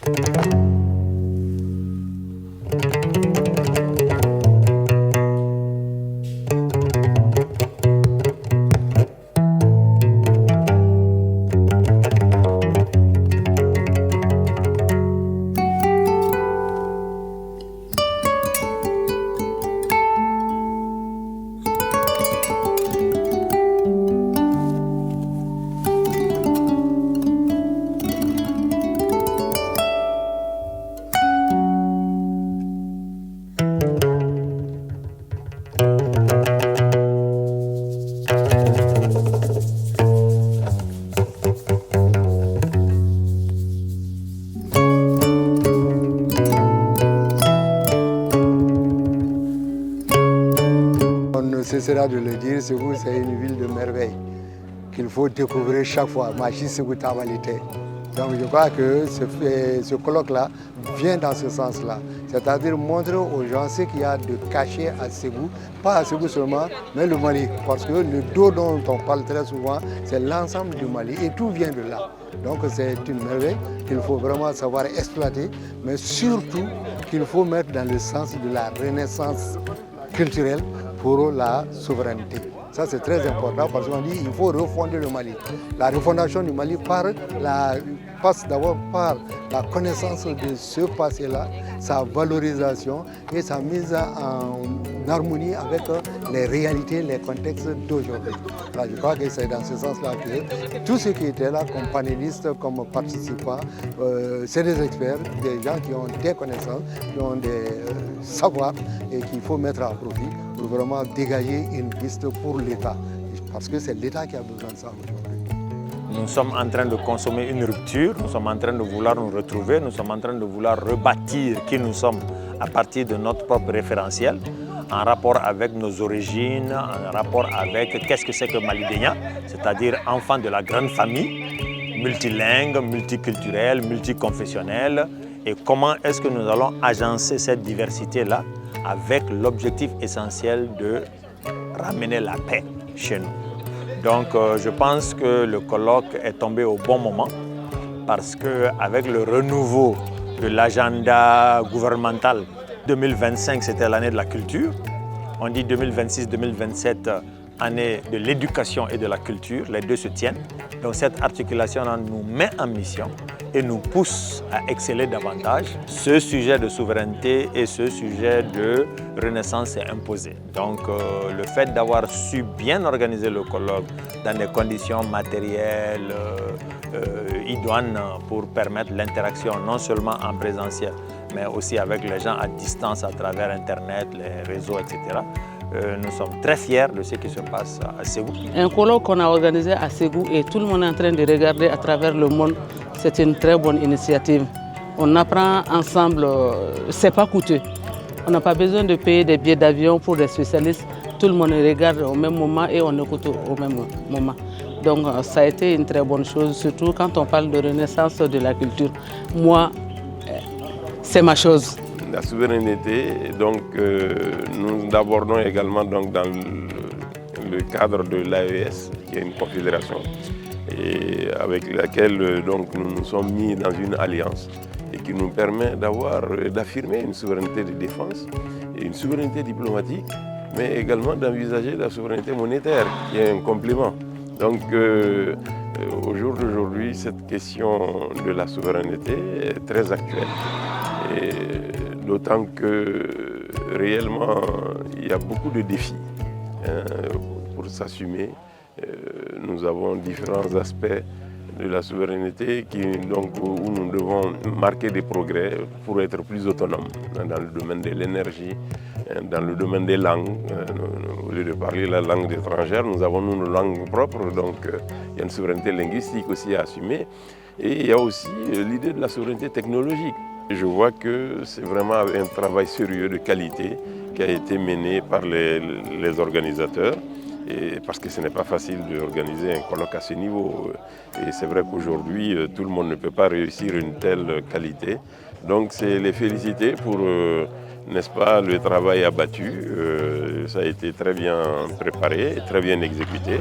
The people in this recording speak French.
On ne cessera de le dire, Ségou, c'est une ville de merveille qu'il faut découvrir chaque fois. Machi Ségou Tamalité. Donc je crois que ce colloque-là vient dans ce sens-là. C'est-à-dire montrer aux gens ce qu'il y a de caché à Ségou, pas à Ségou seulement, mais le Mali. Parce que le dos dont on parle très souvent, c'est l'ensemble du Mali et tout vient de là. Donc c'est une merveille qu'il faut vraiment savoir exploiter, mais surtout qu'il faut mettre dans le sens de la renaissance culturelle pour la souveraineté. Ça c'est très important parce qu'on dit qu'il faut refonder le Mali. La refondation du Mali passe d'abord par la connaissance de ce passé-là, sa valorisation et sa mise en harmonie avec les réalités, les contextes d'aujourd'hui. Je crois que c'est dans ce sens-là que tous ceux qui étaient là comme panélistes, comme participants, c'est des experts, des gens qui ont des connaissances, qui ont des savoirs et qu'il faut mettre à profit pour vraiment dégager une piste pour l'État. Parce que c'est l'État qui a besoin de ça aujourd'hui. Nous sommes en train de consommer une rupture, nous sommes en train de vouloir nous retrouver, nous sommes en train de vouloir rebâtir qui nous sommes à partir de notre propre référentiel, en rapport avec nos origines, en rapport avec qu'est-ce que c'est que Malidénia, c'est-à-dire enfant de la grande famille, multilingue, multiculturelle, multiconfessionnelle, et comment est-ce que nous allons agencer cette diversité-là avec l'objectif essentiel de ramener la paix chez nous. Donc je pense que le colloque est tombé au bon moment parce qu'avec le renouveau de l'agenda gouvernemental 2025, c'était l'année de la culture. On dit 2026-2027, année de l'éducation et de la culture, les deux se tiennent. Donc cette articulation nous met en mission et nous pousse à exceller davantage. Ce sujet de souveraineté et ce sujet de renaissance est imposé. Donc le fait d'avoir su bien organiser le colloque dans des conditions matérielles idoines pour permettre l'interaction non seulement en présentiel, mais aussi avec les gens à distance à travers Internet, les réseaux, etc. Nous sommes très fiers de ce qui se passe à Ségou. Un colloque qu'on a organisé à Ségou et tout le monde est en train de regarder à travers le monde, c'est une très bonne initiative. On apprend ensemble, c'est pas coûteux. On n'a pas besoin de payer des billets d'avion pour des spécialistes. Tout le monde regarde au même moment et on écoute au même moment. Donc ça a été une très bonne chose, surtout quand on parle de renaissance de la culture. Moi, c'est ma chose. La souveraineté, donc, nous abordons également donc, dans le cadre de l'AES, qui est une confédération, et avec laquelle donc, nous nous sommes mis dans une alliance et qui nous permet d'affirmer une souveraineté de défense et une souveraineté diplomatique, mais également d'envisager la souveraineté monétaire, qui est un complément. Donc, au jour d'aujourd'hui, cette question de la souveraineté est très actuelle. D'autant que réellement, il y a beaucoup de défis pour s'assumer. Nous avons différents aspects de la souveraineté où nous devons marquer des progrès pour être plus autonomes dans le domaine de l'énergie, dans le domaine des langues. Au lieu de parler la langue étrangère, nous avons nos langues propres, donc il y a une souveraineté linguistique aussi à assumer. Et il y a aussi l'idée de la souveraineté technologique. Je vois que c'est vraiment un travail sérieux de qualité qui a été mené par les organisateurs, et parce que ce n'est pas facile d'organiser un colloque à ce niveau. Et c'est vrai qu'aujourd'hui, tout le monde ne peut pas réussir une telle qualité. Donc c'est les féliciter pour, n'est-ce pas, le travail abattu. Ça a été très bien préparé et très bien exécuté.